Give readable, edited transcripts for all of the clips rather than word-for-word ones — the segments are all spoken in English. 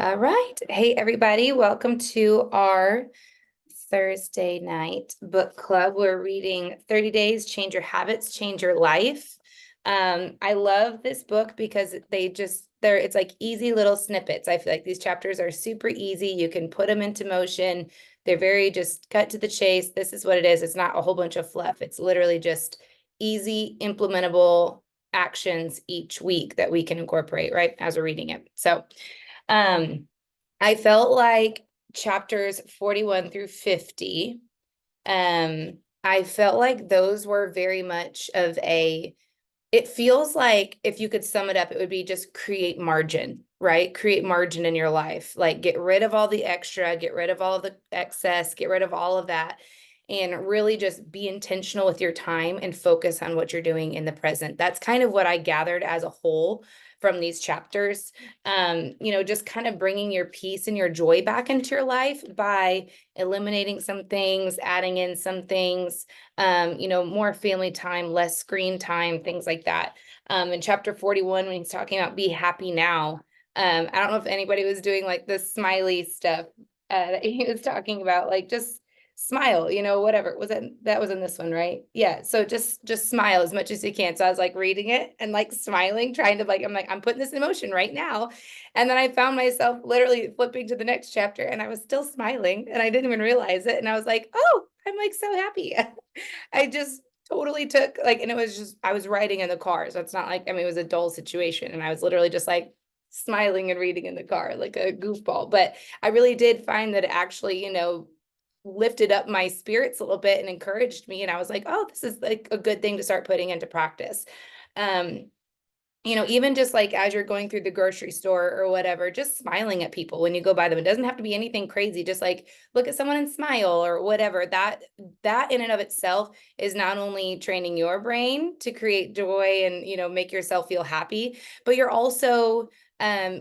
All right. Hey, everybody. Welcome to our Thursday night book club. We're reading 30 Days, Change Your Habits, Change Your Life. I love this book because it's like easy little snippets. I feel like these chapters are super easy. You can put them into motion. They're very just cut to the chase. This is what it is. It's not a whole bunch of fluff. It's literally just easy, implementable actions each week that we can incorporate, right, as we're reading it. So, I felt like chapters 41 through 50, I felt like those were very much of it feels like if you could sum it up, it would be just create margin, right? Create margin in your life. Like get rid of all the extra, get rid of all of the excess, get rid of all of that, and really just be intentional with your time and focus on what you're doing in the present. That's kind of what I gathered as a whole from these chapters. Just kind of bringing your peace and your joy back into your life by eliminating some things, adding in some things, more family time, less screen time, things like that. In chapter 41, when he's talking about be happy now, I don't know if anybody was doing like the smiley stuff that he was talking about, like just smile, whatever. That was in this one, right? Yeah. So just smile as much as you can. So I was like reading it and like smiling, trying to I'm putting this in motion right now. And then I found myself literally flipping to the next chapter and I was still smiling and I didn't even realize it. And I was like, oh, I'm like so happy. I just totally took and it was just, I was riding in the car. So it's not like, it was a dull situation. And I was literally just like smiling and reading in the car like a goofball. But I really did find that it actually, lifted up my spirits a little bit and encouraged me. And I was like, oh, this is like a good thing to start putting into practice. Even just like as you're going through the grocery store or whatever, just smiling at people when you go by them. It doesn't have to be anything crazy. Just like look at someone and smile or whatever. That in and of itself is not only training your brain to create joy and, make yourself feel happy, but you're also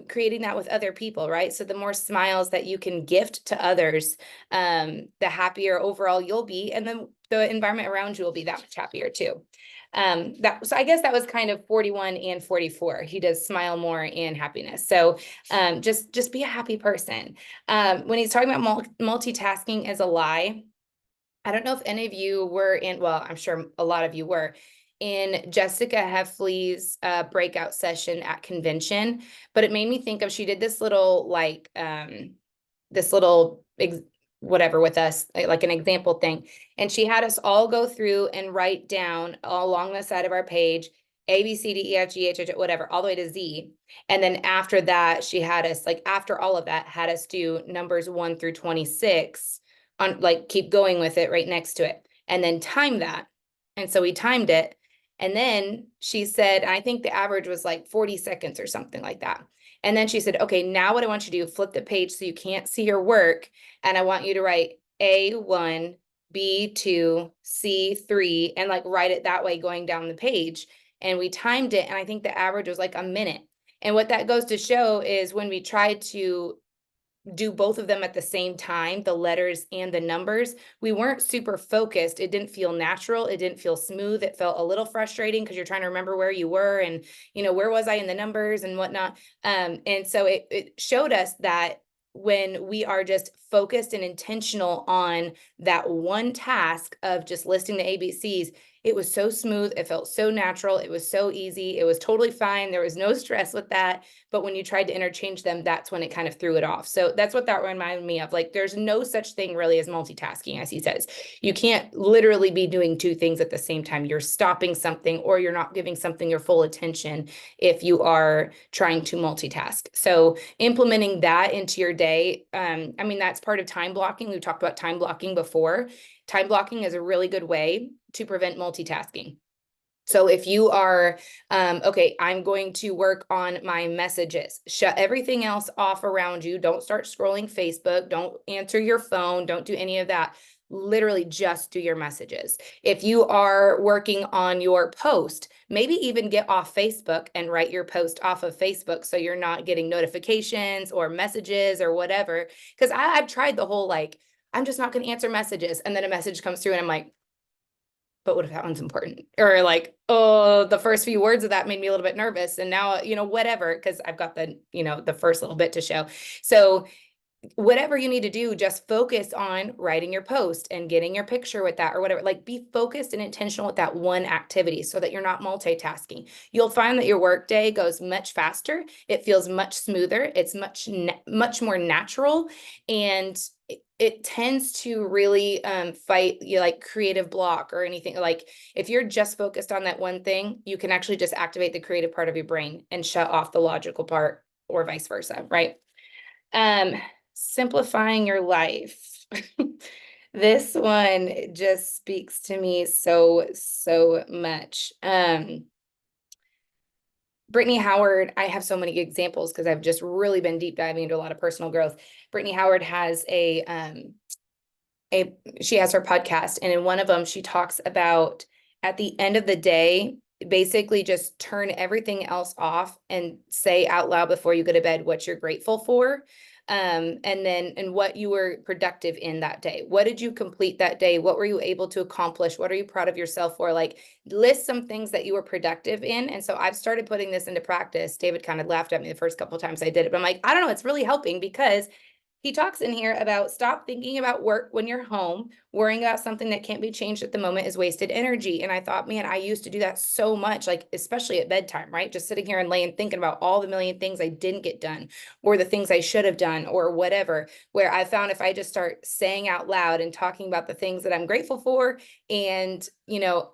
creating that with other people, right? So the more smiles that you can gift to others, the happier overall you'll be. And then the environment around you will be that much happier too. So I guess that was kind of 41 and 44. He does smile more and happiness. So just be a happy person. When he's talking about multitasking is a lie, I don't know if any of you were well, I'm sure a lot of you were in Jessica Heffley's breakout session at convention, but it made me think of, she did this little whatever with us, like an example thing. And she had us all go through and write down all along the side of our page, A, B, C, D, E, F, G, H, I, whatever, all the way to Z. And then after that, she had us, after all of that, had us do numbers 1 through 26 on, keep going with it right next to it. And then time that. And so we timed it. And then she said, I think the average was like 40 seconds or something like that. And then she said, okay, now what I want you to do, flip the page so you can't see your work. And I want you to write A1, B2, C3, and write it that way going down the page. And we timed it. And I think the average was like a minute. And what that goes to show is when we tried to do both of them at the same time, the letters and the numbers, we weren't super focused. It didn't feel natural. It didn't feel smooth. It felt a little frustrating because you're trying to remember where you were and, where was I in the numbers and whatnot. And so it showed us that when we are just focused and intentional on that one task of just listing the ABCs, it was so smooth. It felt so natural. It was so easy. It was totally fine. There was no stress with that. But when you tried to interchange them, that's when it kind of threw it off. So that's what that reminded me of. There's no such thing really as multitasking, as he says. You can't literally be doing two things at the same time. You're stopping something or you're not giving something your full attention if you are trying to multitask. So implementing that into your day, that's part of time blocking. We've talked about time blocking before. Time blocking is a really good way to prevent multitasking. So if you are, okay, I'm going to work on my messages, shut everything else off around you. Don't start scrolling Facebook. Don't answer your phone. Don't do any of that. Literally just do your messages. If you are working on your post, maybe even get off Facebook and write your post off of Facebook so you're not getting notifications or messages or whatever. Because I've tried the whole I'm just not going to answer messages. And then a message comes through and I'm like, but what if that one's important? Or like, oh, the first few words of that made me a little bit nervous. And now, whatever, because I've got the first little bit to show. So whatever you need to do, just focus on writing your post and getting your picture with that or whatever. Like, be focused and intentional with that one activity so that you're not multitasking. You'll find that your work day goes much faster. It feels much smoother. It's much more natural. And it tends to really fight like creative block or anything. Like, if you're just focused on that one thing, you can actually just activate the creative part of your brain and shut off the logical part, or vice versa, right? Simplifying your life. This one just speaks to me so much. Brittany Howard, I have so many examples because I've just really been deep diving into a lot of personal growth. Brittany Howard has she has her podcast, and in one of them she talks about, at the end of the day, basically just turn everything else off and say out loud before you go to bed what you're grateful for. And what you were productive in that day. What did you complete that day? What were you able to accomplish? What are you proud of yourself for? Like, list some things that you were productive in. And so I've started putting this into practice. David kind of laughed at me the first couple of times I did it, but I'm like, I don't know, it's really helping, because he talks in here about stop thinking about work when you're home. Worrying about something that can't be changed at the moment is wasted energy. And I thought, man, I used to do that so much, like especially at bedtime, right? Just sitting here and laying thinking about all the million things I didn't get done, or the things I should have done, or whatever. Where I found if I just start saying out loud and talking about the things that I'm grateful for, and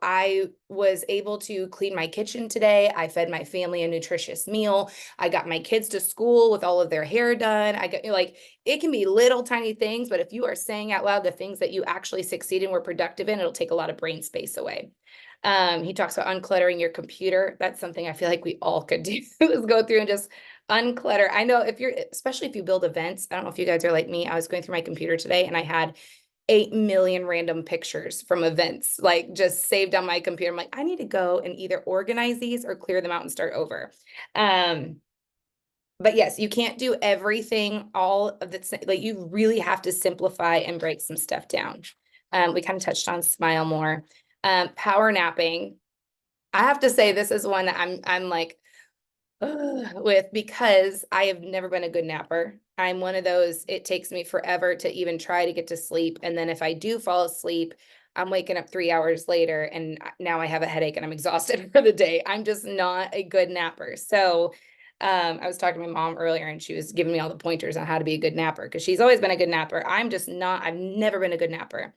I was able to clean my kitchen today. I fed my family a nutritious meal. I got my kids to school with all of their hair done. I got like, it can be little tiny things, but if you are saying out loud the things that you actually succeed and were productive in, it'll take a lot of brain space away. He talks about uncluttering your computer. That's something I feel like we all could do, is go through and just unclutter. I know especially if you build events, I don't know if you guys are like me. I was going through my computer today and I had 8 million random pictures from events, like just saved on my computer. I'm like, I need to go and either organize these or clear them out and start over. But yes, you can't do everything all of the, like, you really have to simplify and break some stuff down. We kind of touched on smile more. Power napping. I have to say, this is one that I'm like, with, because I have never been a good napper. I'm one of those, it takes me forever to even try to get to sleep. And then if I do fall asleep, I'm waking up 3 hours later and now I have a headache and I'm exhausted for the day. I'm just not a good napper. So I was talking to my mom earlier and she was giving me all the pointers on how to be a good napper, because she's always been a good napper. I'm just not, I've never been a good napper.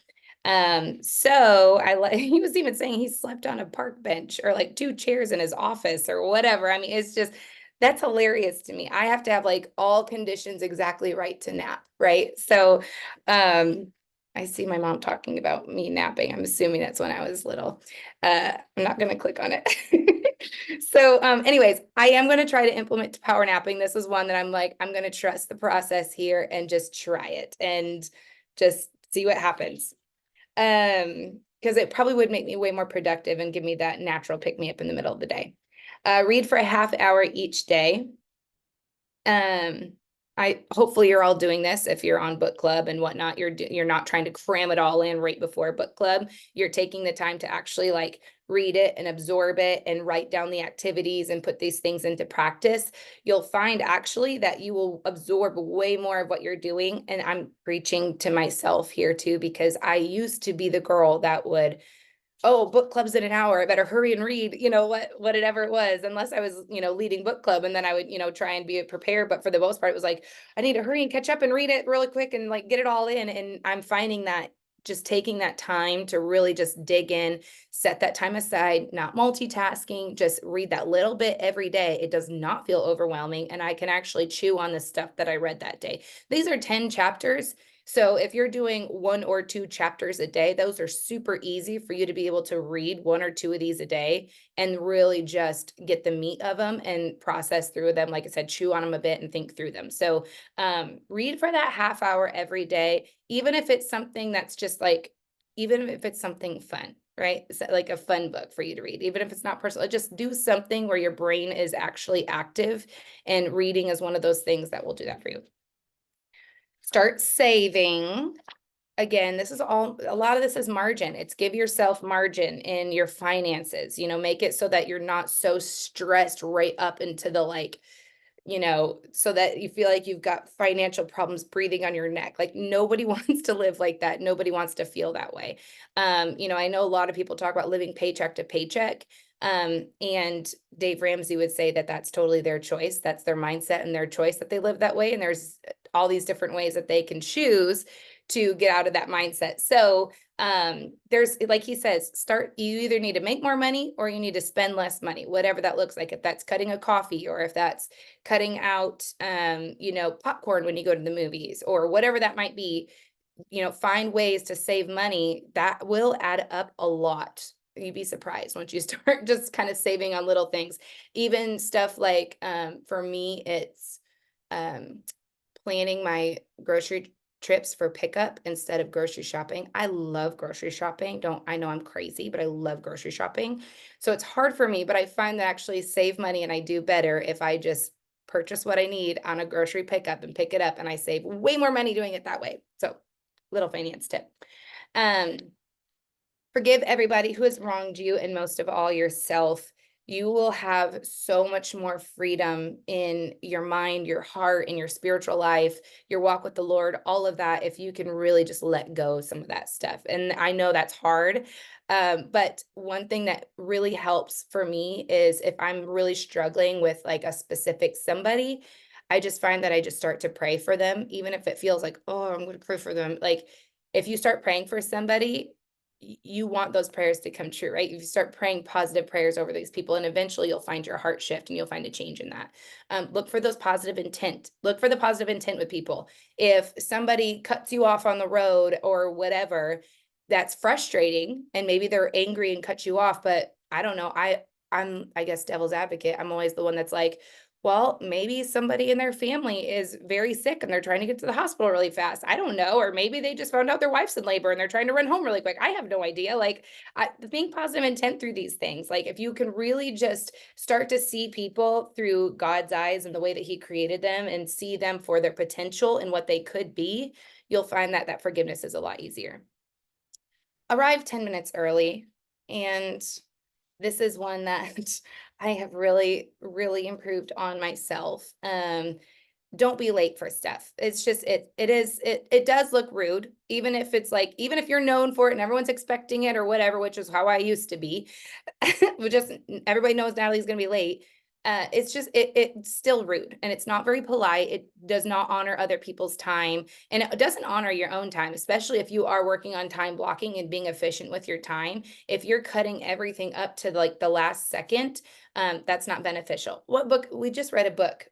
So he was even saying he slept on a park bench or like 2 chairs in his office or whatever. I mean, it's just, that's hilarious to me. I have to have like all conditions exactly right to nap, right? So, I see my mom talking about me napping. I'm assuming that's when I was little. I'm not going to click on it. So, anyways, I am going to try to implement power napping. This is one that I'm like, I'm going to trust the process here and just try it and just see what happens. Because it probably would make me way more productive and give me that natural pick me up in the middle of the day. Read for a half hour each day. Hopefully you're all doing this. If you're on book club and whatnot, you're not trying to cram it all in right before book club. You're taking the time to actually like read it and absorb it and write down the activities and put these things into practice. You'll find actually that you will absorb way more of what you're doing. And I'm preaching to myself here too, because I used to be the girl that would, oh, book club's in an hour, I better hurry and read, whatever it was, unless I was, leading book club, and then I would, try and be prepared. But for the most part, it was like, I need to hurry and catch up and read it really quick and like get it all in. And I'm finding that just taking that time to really just dig in, set that time aside, not multitasking, just read that little bit every day. It does not feel overwhelming. And I can actually chew on the stuff that I read that day. These are 10 chapters. So if you're doing 1 or 2 chapters a day, those are super easy for you to be able to read 1 or 2 of these a day and really just get the meat of them and process through them. Like I said, chew on them a bit and think through them. So read for that half hour every day, even if it's something that's just like, even if it's something fun, right? So like a fun book for you to read, even if it's not personal, just do something where your brain is actually active, and reading is one of those things that will do that for you. Start saving. again, this is all, a lot of this is margin. It's give yourself margin in your finances, make it so that you're not so stressed right up into the like, so that you feel like you've got financial problems breathing on your neck. Like nobody wants to live like that. Nobody wants to feel that way. I know a lot of people talk about living paycheck to paycheck. And Dave Ramsey would say that that's totally their choice. That's their mindset and their choice that they live that way. And there's all these different ways that they can choose to get out of that mindset. So there's, like he says, you either need to make more money or you need to spend less money, whatever that looks like. If that's cutting a coffee, or if that's cutting out popcorn when you go to the movies, or whatever that might be, find ways to save money that will add up a lot. You'd be surprised once you start just kind of saving on little things. Even stuff like for me, it's planning my grocery trips for pickup instead of grocery shopping. I love grocery shopping. I know I'm crazy, but I love grocery shopping. So it's hard for me, but I find that I actually save money and I do better if I just purchase what I need on a grocery pickup and pick it up, and I save way more money doing it that way. So little finance tip. Forgive everybody who has wronged you, and most of all yourself. You will have so much more freedom in your mind, your heart, in your spiritual life, your walk with the Lord, all of that, if you can really just let go of some of that stuff. And I know that's hard. But one thing that really helps for me is if I'm really struggling with like a specific somebody, I just find that I just start to pray for them, even if it feels like, oh, I'm going to pray for them. Like if you start praying for somebody, you want those prayers to come true, right? You start praying positive prayers over these people, and eventually you'll find your heart shift and you'll find a change in that. Look for those positive intent. Look for the positive intent with people. If somebody cuts you off on the road or whatever, that's frustrating, and maybe they're angry and cut you off, but I don't know. I guess devil's advocate. I'm always the one that's like, well, maybe somebody in their family is very sick and they're trying to get to the hospital really fast. I don't know. Or maybe they just found out their wife's in labor and they're trying to run home really quick. I have no idea. Like, being positive intent through these things, like if you can really just start to see people through God's eyes and the way that he created them and see them for their potential and what they could be, you'll find that that forgiveness is a lot easier. Arrive 10 minutes early. And this is one that I have really, really improved on myself. Don't be late for stuff. It's just, it does look rude, even if it's like, even if you're known for it and everyone's expecting it or whatever, which is how I used to be. Just everybody knows Natalie's going to be late. It's just, it's still rude, and it's not very polite. It does not honor other people's time, and it doesn't honor your own time, especially if you are working on time blocking and being efficient with your time. If you're cutting everything up to like the last second, that's not beneficial. What book? We just read a book.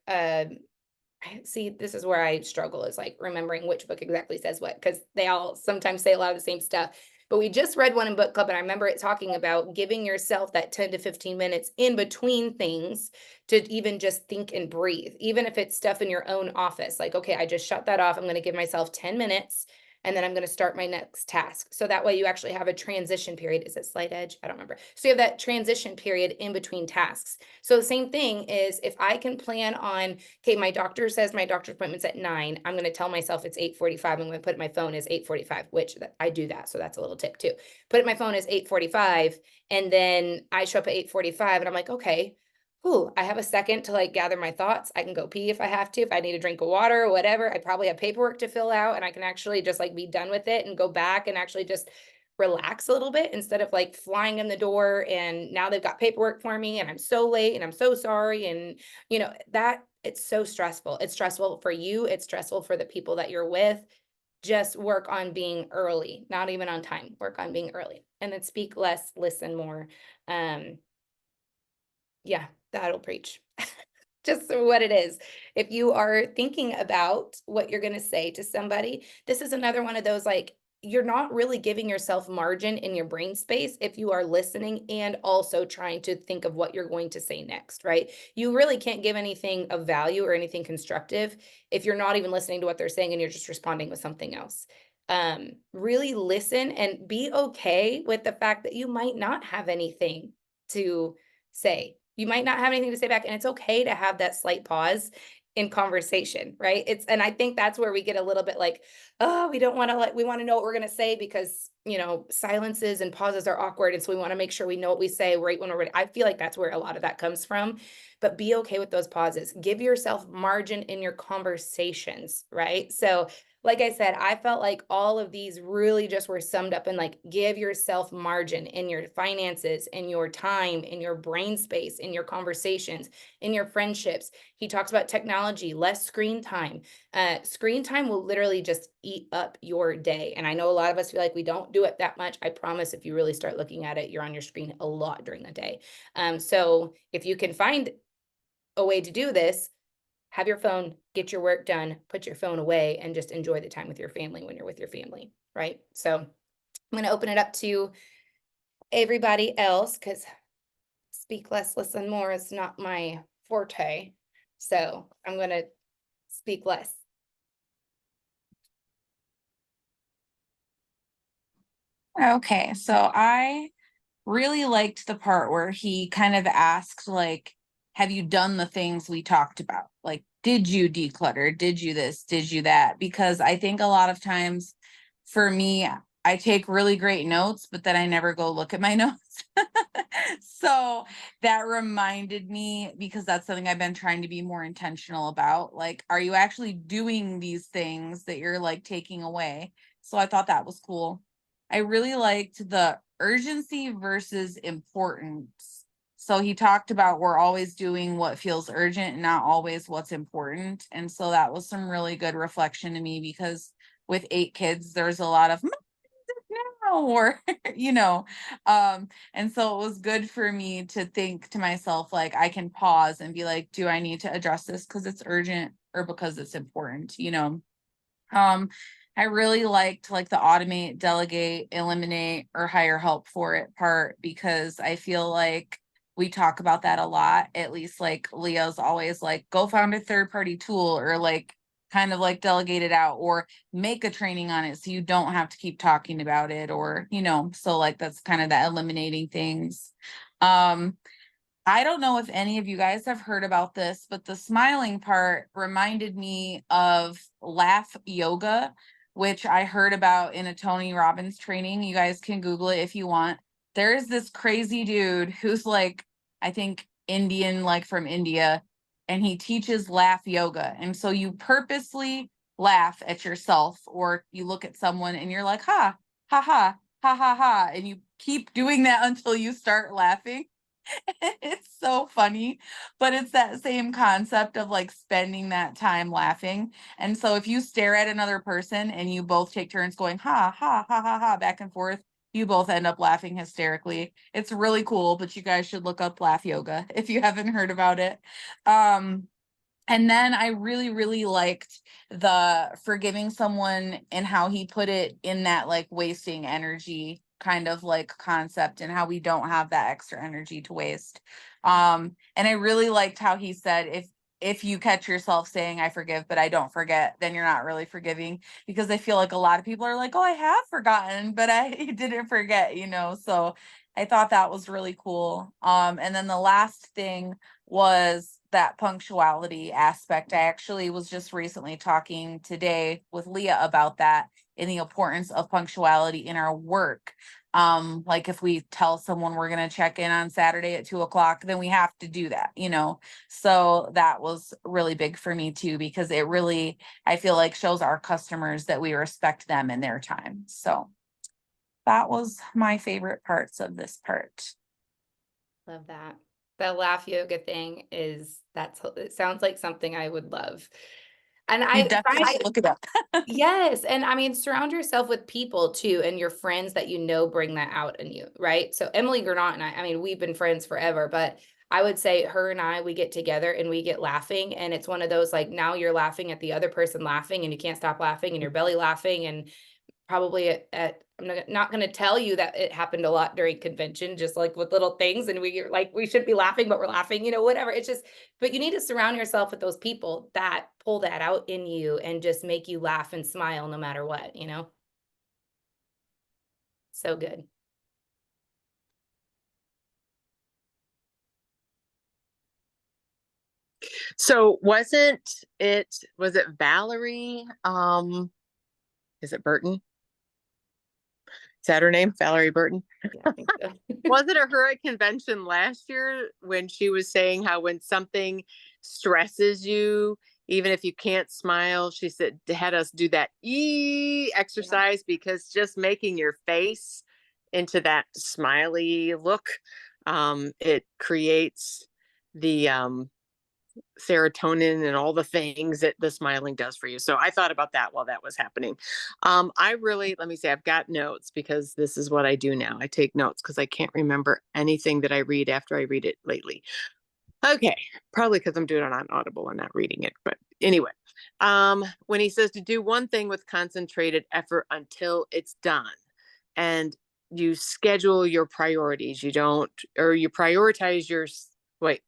See, this is where I struggle, is like remembering which book exactly says what, because they all sometimes say a lot of the same stuff. But we just read one in book club, and I remember it talking about giving yourself that 10 to 15 minutes in between things to even just think and breathe, even if it's stuff in your own office. Like, okay, I just shut that off. I'm going to give myself 10 minutes, and then I'm going to start my next task. So that way you actually have a transition period. Is it slight edge? I don't remember. So you have that transition period in between tasks. So the same thing is, if I can plan on, okay, my doctor says my doctor's appointment's at 9. I'm going to tell myself it's 8:45. I'm going to put my phone as 8:45, which I do that. So that's a little tip too. Put it my phone as 8:45, and then I show up at 8:45 and I'm like, okay, ooh, I have a second to like gather my thoughts. I can go pee if I have to, if I need a drink of water or whatever. I probably have paperwork to fill out, and I can actually just like be done with it and go back and actually just relax a little bit, instead of like flying in the door and now they've got paperwork for me and I'm so late and I'm so sorry. And that it's so stressful. It's stressful for you. It's stressful for the people that you're with. Just work on being early, not even on time. Work on being early, and then speak less, listen more. Yeah, that'll preach. Just what it is. If you are thinking about what you're going to say to somebody, this is another one of those, like, you're not really giving yourself margin in your brain space if you are listening and also trying to think of what you're going to say next, right? You really can't give anything of value or anything constructive if you're not even listening to what they're saying and you're just responding with something else. Really listen and be okay with the fact that you might not have anything to say. You might not have anything to say back, and it's okay to have that slight pause. in conversation, right? And I think that's where we get a little bit like, oh, we don't want to we want to know what we're going to say because, silences and pauses are awkward. And so we want to make sure we know what we say right when we're ready. I feel like that's where a lot of that comes from, but be okay with those pauses. Give yourself margin in your conversations, right? So like I said, I felt like all of these really just were summed up in like, give yourself margin in your finances, in your time, in your brain space, in your conversations, in your friendships. He talks about technology, less screen time. Screen time will literally just eat up your day. And I know a lot of us feel like we don't do it that much. I promise if you really start looking at it, you're on your screen a lot during the day. So if you can find a way to do this, have your phone, get your work done, put your phone away, and just enjoy the time with your family when you're with your family, right? So I'm going to open it up to everybody else because speak less, listen more is not my forte. So I'm going to speak less. Okay, so I really liked the part where he kind of asked, like, have you done the things we talked about? Like, did you declutter? Did you this? Did you that? Because I think a lot of times for me, I take really great notes, but then I never go look at my notes. So that reminded me, because that's something I've been trying to be more intentional about. Like, are you actually doing these things that you're like taking away? So I thought that was cool. I really liked the urgency versus importance. So he talked about we're always doing what feels urgent and not always what's important. And so that was some really good reflection to me, because with 8 kids, there's a lot of now or and so it was good for me to think to myself, like, I can pause and be like, do I need to address this because it's urgent or because it's important? um, I really liked like the automate, delegate, eliminate, or hire help for it part, because I feel like we talk about that a lot. At least like Leo's always like, go find a third party tool, or like kind of like delegate it out, or make a training on it so you don't have to keep talking about it, or so like that's kind of that eliminating things. Um, I don't know if any of you guys have heard about this, but the smiling part reminded me of laugh yoga, which I heard about in a Tony Robbins training. You guys can Google it if you want. There is this crazy dude who's like, I think Indian, like from India, and he teaches laugh yoga. And so you purposely laugh at yourself, or you look at someone and you're like, ha, ha, ha, ha, ha, ha. And you keep doing that until you start laughing. It's so funny, but it's that same concept of like spending that time laughing. And so if you stare at another person and you both take turns going ha ha ha ha ha back and forth, you both end up laughing hysterically. It's really cool, but you guys should look up laugh yoga if you haven't heard about it. Um and then I really, really liked the forgiving someone and how he put it in that like wasting energy kind of like concept, and how we don't have that extra energy to waste. And I really liked how he said, if you catch yourself saying I forgive but I don't forget, then you're not really forgiving, because I feel like a lot of people are like, oh, I have forgotten, but I didn't forget. So I thought that was really cool. And then the last thing was that punctuality aspect. I actually was just recently talking today with Leah about that, in the importance of punctuality in our work. Like if we tell someone we're going to check in on Saturday at 2 o'clock, then we have to do that. So that was really big for me too, because it really, I feel like, shows our customers that we respect them and their time. So that was my favorite parts of this part. Love that. The laugh yoga thing it sounds like something I would love. And You I definitely find should look it up. yes, and I mean, surround yourself with people too, and your friends that bring that out in you, right? So Emily Gernot and I mean, we've been friends forever, but I would say her and I, we get together and we get laughing, and it's one of those like now you're laughing at the other person laughing, and you can't stop laughing, and your belly laughing, and probably at I'm not going to tell you that it happened a lot during convention, just like with little things. And we should be laughing, but we're laughing, whatever. It's just, but you need to surround yourself with those people that pull that out in you and just make you laugh and smile no matter what. So good. So was it Valerie? Is it Burton? Is that her name? Valerie Burton? Yeah, I think so. Was it her at convention last year when she was saying how when something stresses you, even if you can't smile, she said had us do that Yeah. exercise because just making your face into that smiley look, it creates the serotonin and all the things that the smiling does for you. So I thought about that while that was happening. I really, let me say, I've got notes because this is what I do now. I take notes because I can't remember anything that I read after I read it lately. Okay, probably because I'm doing it on Audible and not reading it. But anyway, when he says to do one thing with concentrated effort until it's done, and you schedule your priorities, you don't, or you prioritize your, wait,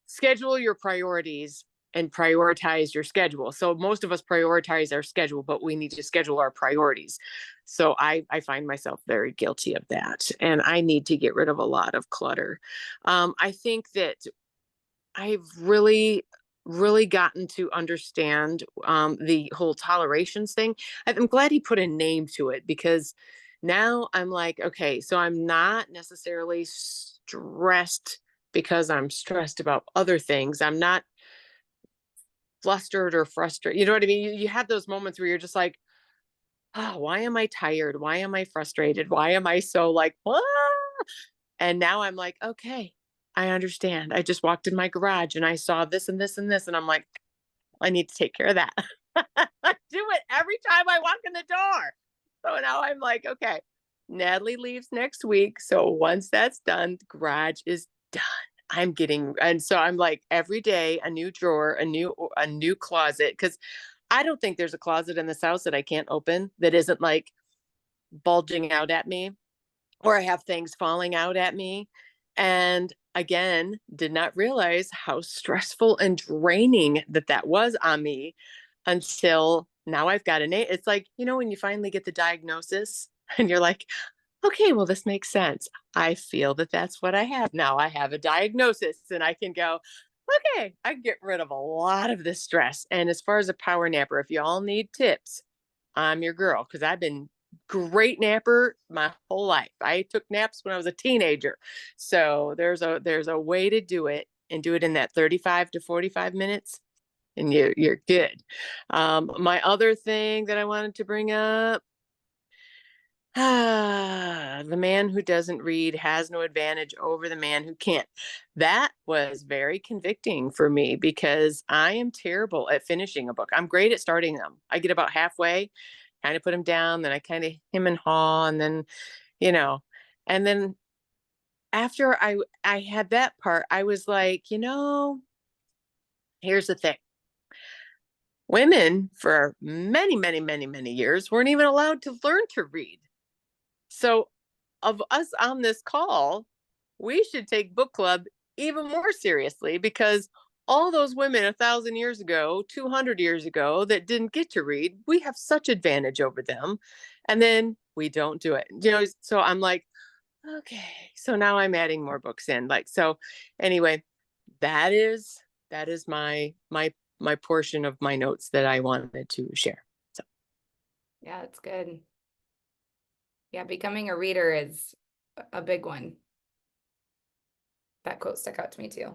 schedule your priorities and prioritize your schedule. So most of us prioritize our schedule, but we need to schedule our priorities. So I find myself very guilty of that. And I need to get rid of a lot of clutter. I think that I've really gotten to understand the whole tolerations thing. I'm glad he put a name to it because now I'm like, okay, so I'm not necessarily stressed because I'm stressed about other things. I'm not flustered or frustrated. You know what I mean? You have those moments where you're just like, oh, why am I tired? Why am I frustrated? Why am I so like, ah? And now I'm like, okay, I understand. I just walked in my garage and I saw this and this and this. And I'm like, I need to take care of that. I do it every time I walk in the door. So now I'm like, okay, Natalie leaves next week. So once that's done, the garage is done. I'm getting, and so I'm like every day a new drawer, a new closet. Cause I don't think there's a closet in this house that I can't open that isn't like bulging out at me or I have things falling out at me. And again, did not realize how stressful and draining that was on me until now I've got a name. It's like, when you finally get the diagnosis and you're like, okay, well, this makes sense. I feel that that's what I have now. I have a diagnosis and I can go, okay, I can get rid of a lot of this stress. And as far as a power napper, if y'all need tips, I'm your girl because I've been great napper my whole life. I took naps when I was a teenager. So there's a way to do it and do it in that 35 to 45 minutes and you're good. My other thing that I wanted to bring up, the man who doesn't read has no advantage over the man who can't. That was very convicting for me because I am terrible at finishing a book. I'm great at starting them. I get about halfway, kind of put them down, then I kind of hem and haw, and then, you know, and then after I had that part, I was like, here's the thing. Women for many, many, many, many years weren't even allowed to learn to read. So, of us on this call, we should take book club even more seriously because all those women 1,000 years ago, 200 years ago that didn't get to read, we have such advantage over them. And then we don't do it. So I'm like, okay. So now I'm adding more books in. Like, so anyway, that is my portion of my notes that I wanted to share. So Yeah, it's good. Yeah, becoming a reader is a big one. That quote stuck out to me too.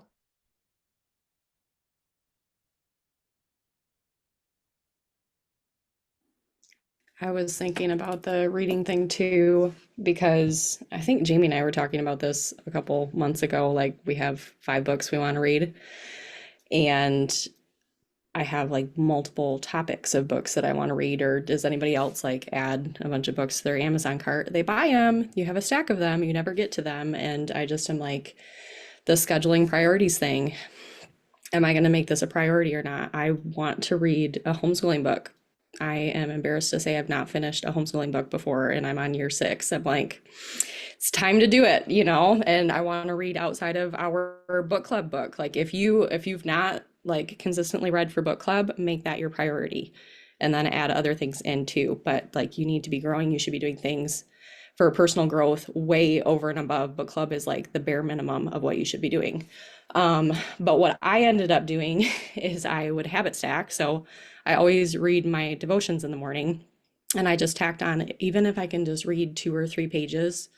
I was thinking about the reading thing too, because I think Jamie and I were talking about this a couple months ago. Like, we have 5 books we want to read, and I have like multiple topics of books that I want to read. Or does anybody else like add a bunch of books to their Amazon cart? They buy them, you have a stack of them, you never get to them. And I just am like, the scheduling priorities thing. Am I going to make this a priority or not? I want to read a homeschooling book. I am embarrassed to say I've not finished a homeschooling book before, and I'm on year 6. I'm like, it's time to do it, and I want to read outside of our book club book. Like, if you've not like consistently read for book club, make that your priority and then add other things in too. But like, you need to be growing, you should be doing things for personal growth way over and above book club is like the bare minimum of what you should be doing. But what I ended up doing is I would habit stack. So I always read my devotions in the morning, and I just tacked on, even if I can just read 2 or 3 pages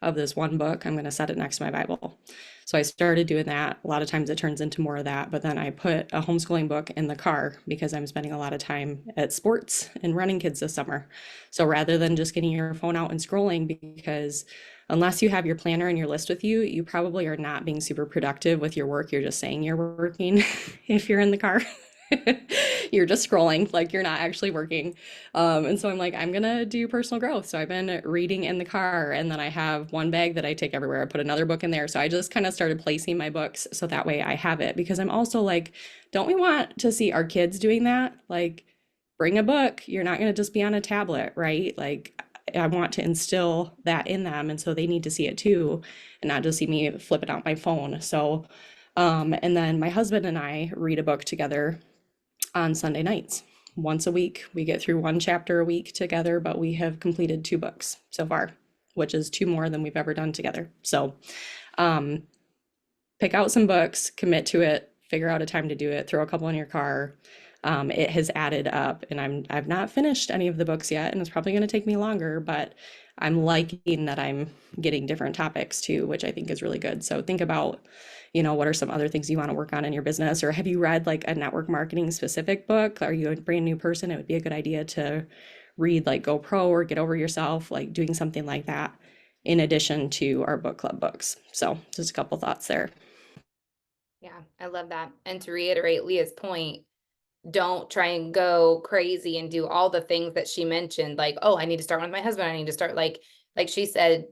of this one book, I'm going to set it next to my Bible. So I started doing that. A lot of times it turns into more of that, but then I put a homeschooling book in the car because I'm spending a lot of time at sports and running kids this summer. So rather than just getting your phone out and scrolling, because unless you have your planner and your list with you, you probably are not being super productive with your work. You're just saying you're working if you're in the car. You're just scrolling, like you're not actually working. And so I'm like, I'm gonna do personal growth. So I've been reading in the car, and then I have one bag that I take everywhere. I put another book in there. So I just kind of started placing my books so that way I have it, because I'm also like, don't we want to see our kids doing that? Like, bring a book. You're not gonna just be on a tablet, right? Like, I want to instill that in them, and so they need to see it too, and not just see me flipping out my phone. So, and then my husband and I read a book together on Sunday nights. Once a week, we get through one chapter a week together, but we have completed 2 books so far, which is 2 more than we've ever done together. So, um, pick out some books, commit to it, figure out a time to do it, throw a couple in your car. It has added up, and I've not finished any of the books yet, and it's probably going to take me longer, but I'm liking that I'm getting different topics too, which I think is really good. So think about, what are some other things you want to work on in your business? Or have you read like a network marketing specific book? Are you a brand new person? It would be a good idea to read like Go Pro or Get Over Yourself, like doing something like that in addition to our book club books. So just a couple thoughts there. Yeah, I love that. And to reiterate Leah's point, don't try and go crazy and do all the things that she mentioned. Like, oh, I need to start with my husband. I need to start like she said,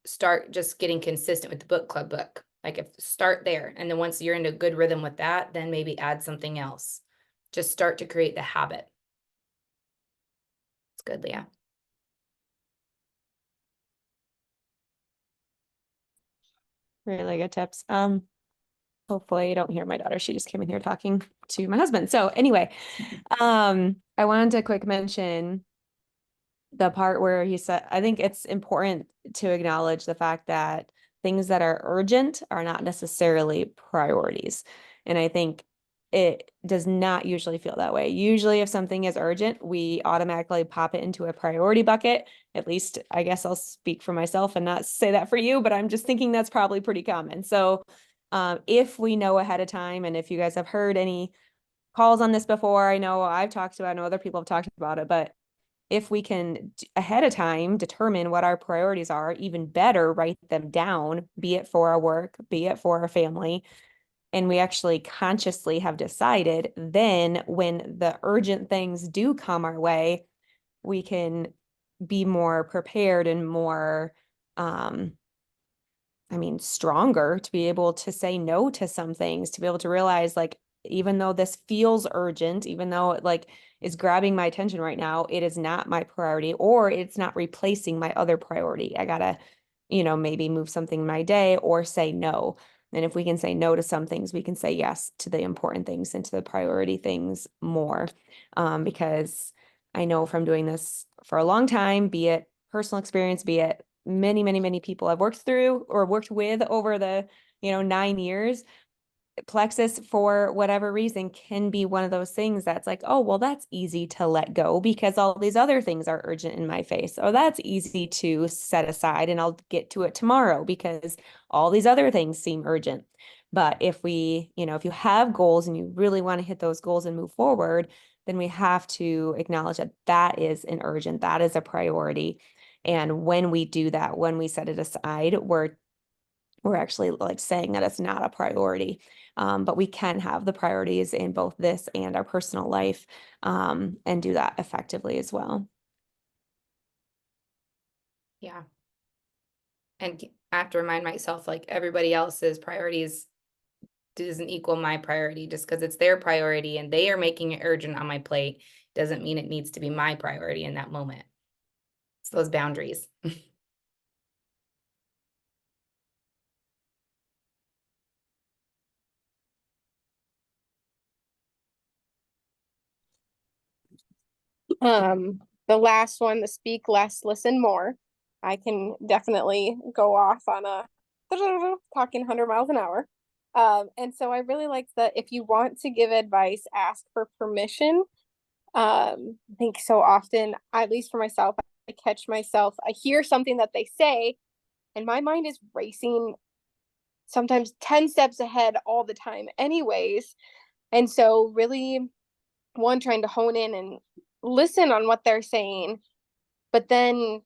start just getting consistent with the book club book. Like if start there. And then once you're into a good rhythm with that, then maybe add something else. Just start to create the habit. It's good, Leah. Really good tips. Hopefully you don't hear my daughter. She just came in here talking to my husband. So anyway, I wanted to quick mention the part where he said, I think it's important to acknowledge the fact that things that are urgent are not necessarily priorities. And I think it does not usually feel that way. Usually if something is urgent, we automatically pop it into a priority bucket. At least I guess I'll speak for myself and not say that for you, but I'm just thinking that's probably pretty common. So if we know ahead of time, and if you guys have heard any calls on this before, I know I've talked about it, I know other people have talked about it, but if we can ahead of time determine what our priorities are, even better, write them down, be it for our work, be it for our family, and we actually consciously have decided, then when the urgent things do come our way, we can be more prepared and more, stronger to be able to say no to some things, to be able to realize, like, even though this feels urgent, even though it like is grabbing my attention right now, it is not my priority, or it's not replacing my other priority. I gotta, maybe move something in my day or say no. And if we can say no to some things, we can say yes to the important things and to the priority things more. Because I know from doing this for a long time, be it personal experience, be it many, many, many people I've worked through or worked with over the, 9 years, plexus for whatever reason can be one of those things that's like, oh, well, that's easy to let go because all these other things are urgent in my face. Oh, that's easy to set aside and I'll get to it tomorrow because all these other things seem urgent. But if we, if you have goals and you really want to hit those goals and move forward, then we have to acknowledge that that is an urgent, that is a priority. And when we do that, when we set it aside, we're actually like saying that it's not a priority. But we can have the priorities in both this and our personal life, and do that effectively as well. Yeah. And I have to remind myself, like everybody else's priorities doesn't equal my priority. Just because it's their priority and they are making it urgent on my plate doesn't mean it needs to be my priority in that moment. It's those boundaries. The last one, the speak less, listen more. I can definitely go off on a talking 100 miles an hour. And so I really like that if you want to give advice, ask for permission. I think so often, at least for myself, I catch myself, I hear something that they say, and my mind is racing sometimes 10 steps ahead all the time, anyways. And so, really, one, trying to hone in and listen on what they're saying, but then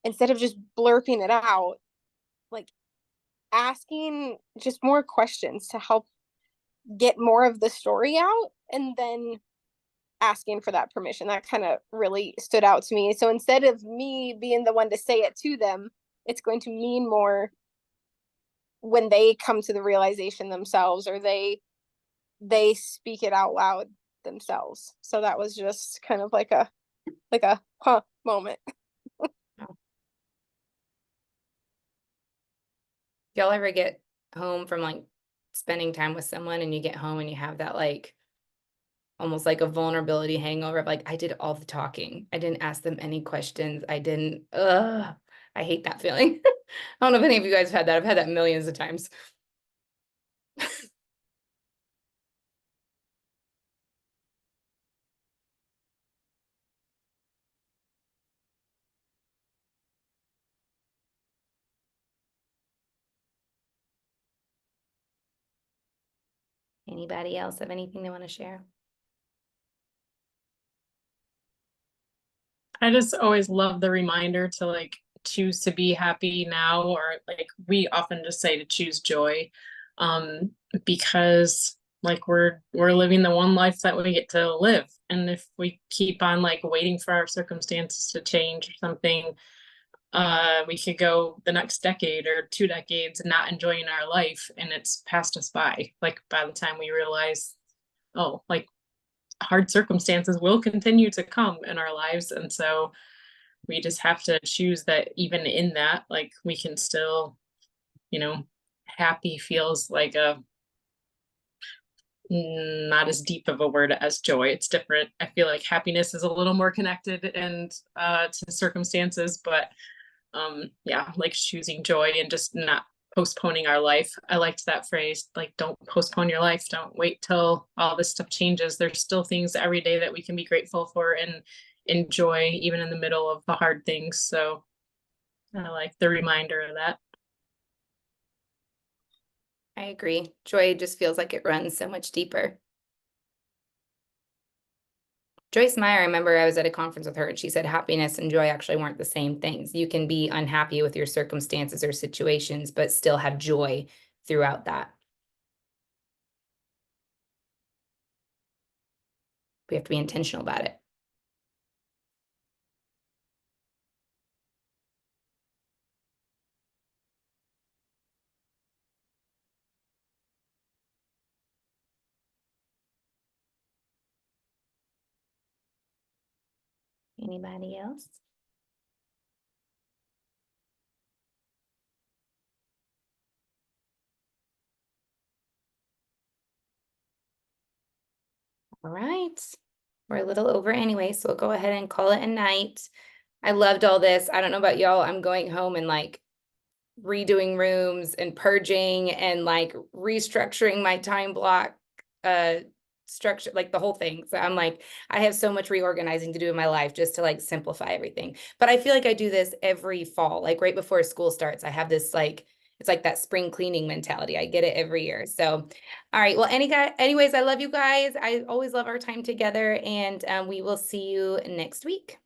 instead of just blurting it out, like asking just more questions to help get more of the story out, and then asking for that permission. That kind of really stood out to me. So instead of me being the one to say it to them, it's going to mean more when they come to the realization themselves, or they speak it out loud themselves. So that was just kind of like a huh moment. Y'all ever get home from like spending time with someone and you get home and you have that like almost like a vulnerability hangover of like, I did all the talking. I didn't ask them any questions. I didn't, I hate that feeling. I don't know if any of you guys have had that. I've had that millions of times. Anybody else have anything they want to share? I just always love the reminder to like choose to be happy now, or like we often just say to choose joy, because like we're living the one life that we get to live, and if we keep on like waiting for our circumstances to change or something, we could go the next decade or 2 decades not enjoying our life, and it's passed us by. Like by the time we realize, oh, like hard circumstances will continue to come in our lives, and so we just have to choose that even in that, like we can still, you know, happy feels like a not as deep of a word as joy. It's different. I feel like happiness is a little more connected and to circumstances, but yeah, like choosing joy and just not postponing our life. I liked that phrase, like don't postpone your life, don't wait till all this stuff changes. There's still things every day that we can be grateful for and enjoy even in the middle of the hard things. So I like the reminder of that. I agree. Joy just feels like it runs so much deeper. Joyce Meyer, I remember I was at a conference with her and she said happiness and joy actually weren't the same things. You can be unhappy with your circumstances or situations, but still have joy throughout that. We have to be intentional about it. Anybody else? All right. We're a little over anyway, so we'll go ahead and call it a night. I loved all this. I don't know about y'all. I'm going home and like redoing rooms and purging and like restructuring my time block structure, like the whole thing. So I'm like, I have so much reorganizing to do in my life just to like simplify everything. But I feel like I do this every fall, like right before school starts. I have this like, it's like that spring cleaning mentality. I get it every year. So, all right. Well, anyways, I love you guys. I always love our time together, and we will see you next week.